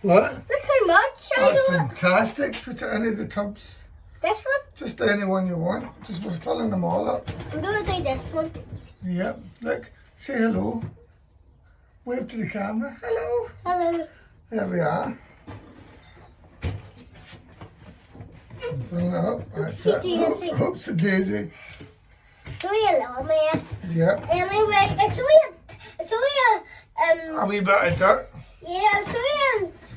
What? Look how much I That's got. fantastic. Put it into the tubs. This one? Just any one you want. Just we're filling them all up. I'm gonna do this one. Yep. Look. Say hello. Wave to the camera. Hello. Hello. There we are. Filling it up. That's it. Oopsie-daisy. Oops, a daisy. It's only a little mess. Yep. Anyway, it's only a A wee bit of dirt. yeah,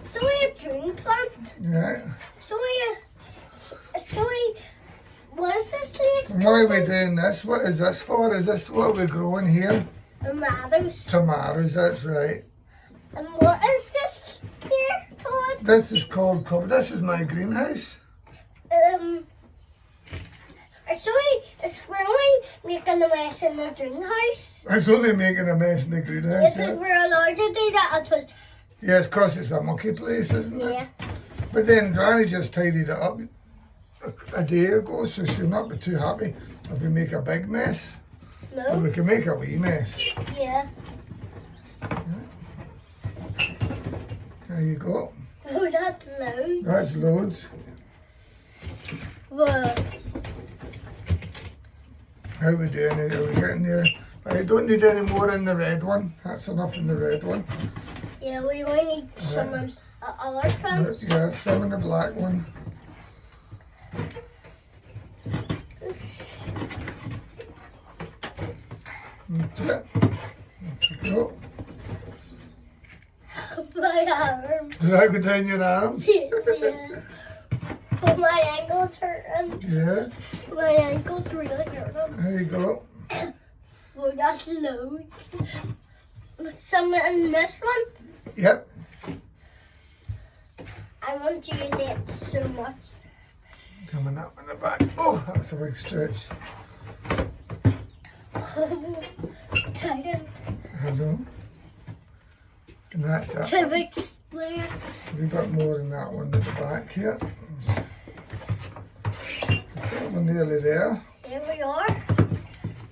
it's only a dream plant. Yeah. It's only what is this place? And why are we doing this? What is this for? Is this what we're growing here? Tomatoes. Tomatoes, that's right. And what is this here called? This is called cover. This is my greenhouse. We're only making a mess in the dream house. It's only making a mess in the greenhouse. Because Yeah, we're allowed to do that. It was, yeah, it's 'cause it's a mucky place, isn't it? yeah. But then Granny just tidied it up a day ago, so she'll not be too happy if we make a big mess. But No. we can make a wee mess. Yeah. There you go. Oh, that's loads. That's loads. Well, How we doing? Are we getting there? I don't need any more in the red one. That's enough in the red one. yeah, we only need some other plants. Yeah, some in the black one. That's it. There you go. My arm. Did I go down your arm? Yeah. But my ankle's hurting. Yeah, My ankle's really hurting. there you go. Well, that's loads. Some in this one. Yep. I want to use it so much. Coming up in the back. Oh, that's a big stretch. Tighten. Hello. And that's it. To explain. A wee bit more than that one at the back here. We're nearly there. There we are.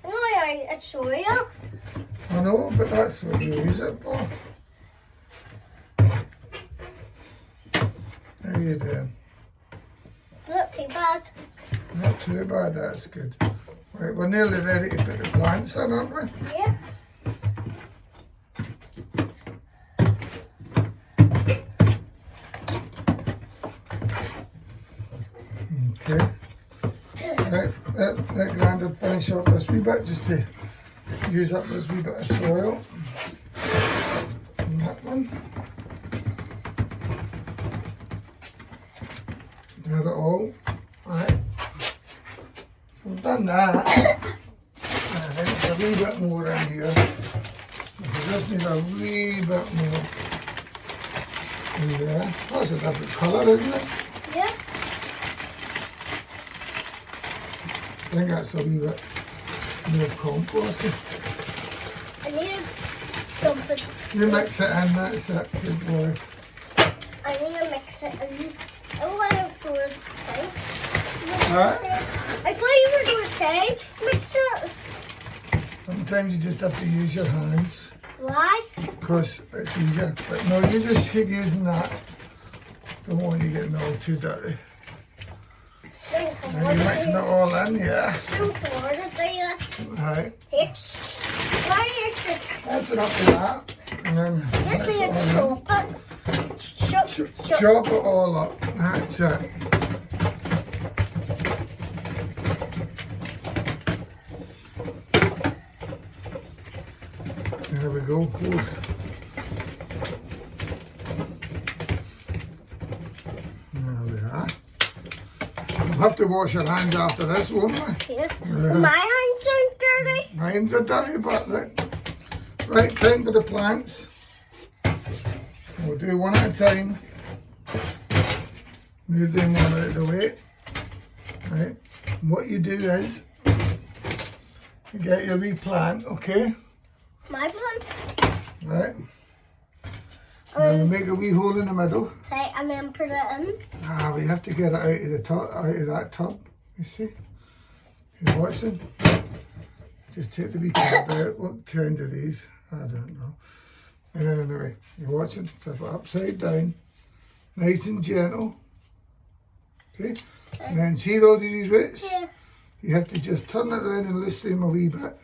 No, it's soil. I know, but that's what you use it for. How you doing? Not too bad. Not too bad, that's good. Right, we're nearly ready to put the plants in, aren't we? Yeah. Okay. Right, let Grandad finish up this wee bit just to use up this wee bit of soil. And that one. Got it all. Right. We've done that. I think there's a wee bit more in here. We just need a wee bit more in there. That's a different colour, isn't it? Yeah. I think that's a wee bit more compost. I need to dump it. You mix it in, that's it, good boy. I need to mix it in. Oh, I have to say. Alright. I thought you were going to say mix it. Sometimes you just have to use your hands Why? because it's easier. But no, you just keep using that. Don't want you getting all too dirty. Now you're mixing it all in, yeah. So hard to do this. Right. It's why is this? That's it up to that. And then Yes, mix we it have all in. chop it. Chop. Chop it all up. That's it. There we go. Close. There we are. We'll have to wash our hands after this, won't we? Yeah. Yeah. My hands aren't dirty. Mine's are dirty, but look. Right, time for the plants. We'll do one at a time. Move them one out of the way. Right. And what you do is you get your wee plant, okay? My plant. Right. And then we make a wee hole in the middle. Okay, and then put it in. We have to get it out of the top, out of that tub. You see? You're watching. Just take the wee cap out. What kind of these? I don't know. Anyway, you're watching. Flip it upside down. nice and gentle. Okay? And then see those these bits? Yeah. You have to just turn it around and loosen them a wee bit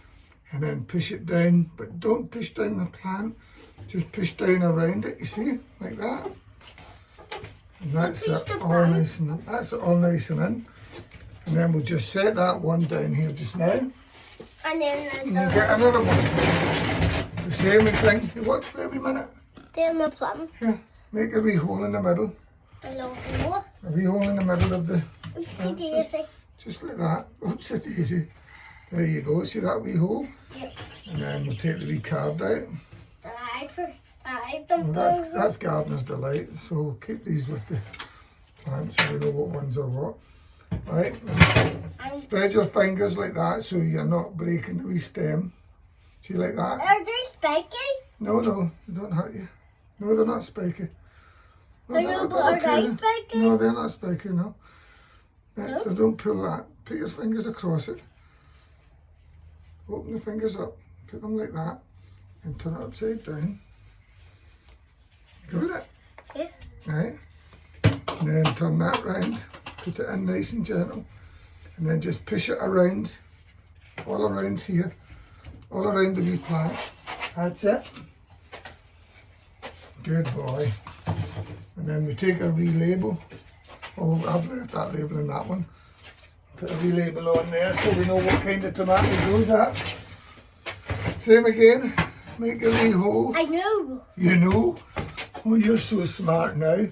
and then push it down, but don't push down the plant, just push down around it, you see, like that. And that's Push it, the all plant. nice and that's it all nice and in. And then we'll just set that one down here just now. And then And we'll get another one. The same thing. You watch for every minute. then the plum. Here, make a wee hole in the middle. A little more. A wee hole in the middle of the, Oopsie daisy. just like that. Oops, it easy. There you go, see that wee hole? Yep. And then we'll take the wee card out. I Well, don't that's Gardener's Delight, so keep these with the plants so we know what ones are what. Right, spread your fingers like that so you're not breaking the wee stem. See, like that? Are they spiky? No, they don't hurt you. No, they're not spiky. I know, but are they then. spiky? No, they're not spiky, no. Right, so don't pull that. Put your fingers across it. Open the fingers up. Put them like that. And turn it upside down. Got it? Yeah. Right. And then turn that round. Put it in nice and gentle. And then just push it around. All around here. All around the wee plant. That's it. Good boy. And then we take our wee label. Oh, I've left that label in that one. Put a wee label on there so we know what kind of tomato goes at. Same again. Make a wee hole. I know. You know? Oh, you're so smart now.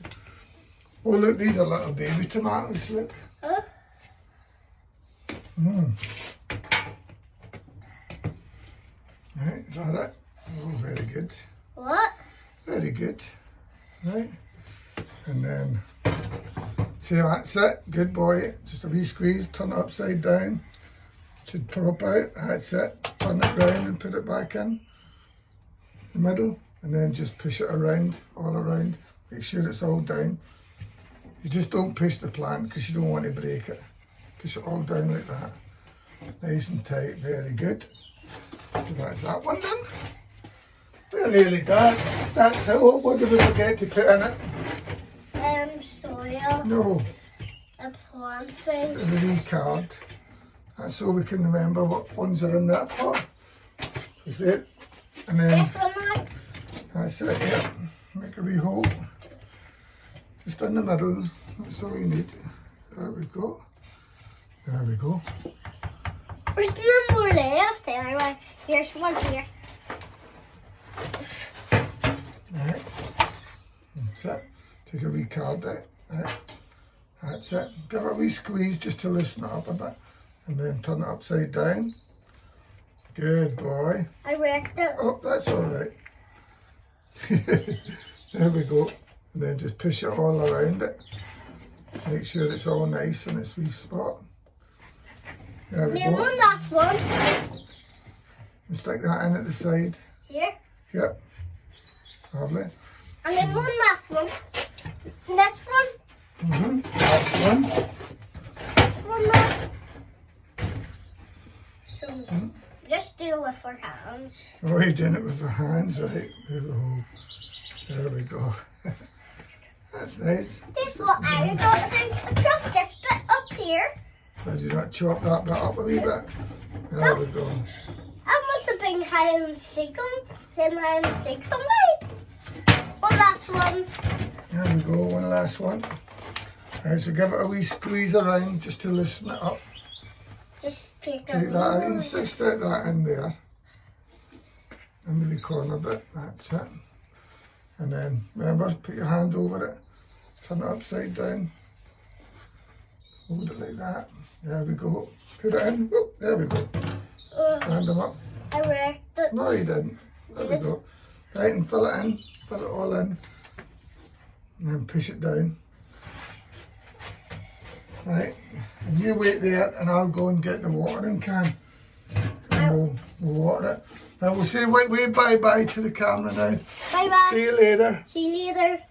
Oh, look, these are little baby tomatoes, look. Huh? Right, is that it? Oh, very good. What? Very good. Right. And then, see, that's it. Good boy. Just a wee squeeze, turn it upside down. Should pop out. That's it. Turn it round and put it back in the middle. And then just push it around, all around. Make sure it's all down. You just don't push the plant because you don't want to break it. Push it all down like that. Nice and tight. Very good. So that's that one done. We're nearly done. That's it. Oh, what did we forget to put in it? Soil. No, A plum thing. the wee card. That's so we can remember what ones are in that pot. That's it. And then This one, like. that's it, yeah. Make a wee hole. Just in the middle. That's all you need. There we go. There we go. There's no more left. Anyway, here's one here. Right. That's it. Take a wee card out. Right. That's it. Give it a wee squeeze just to loosen it up a bit. And then turn it upside down. Good boy. I wrecked it. Oh, that's all right. There we go. And then just push it all around it. Make sure it's all nice in its wee spot. There we Then go. one last one. And stick that in at the side. Here. Yep. Lovely. And then one last one. This one. Last one. One last. So, just do it with our hands. Oh, you're doing it with your hands, right? There we go. That's nice. This is what I got to do. I chop this bit up here. Did you not chop that bit up a wee bit? There we go. That must have been hide and seek them. Hide and seek them, right? One last one. There we go, one last one. Right, so give it a wee squeeze around just to loosen it up. Just take Take a that in, little. stick that in there. In the wee corner bit, that's it. And then, remember, put your hand over it. Turn it upside down. Hold it like that. There we go. Put it in. Whoop, there we go. Stand them up. I wrecked it. No, you didn't. There we go. Right, and fill it in. Fill it all in. And then push it down. Right. And you wait there and I'll go and get the watering can. And we'll water it. Now we'll say wait bye-bye to the camera now. Bye bye. See you later. See you later.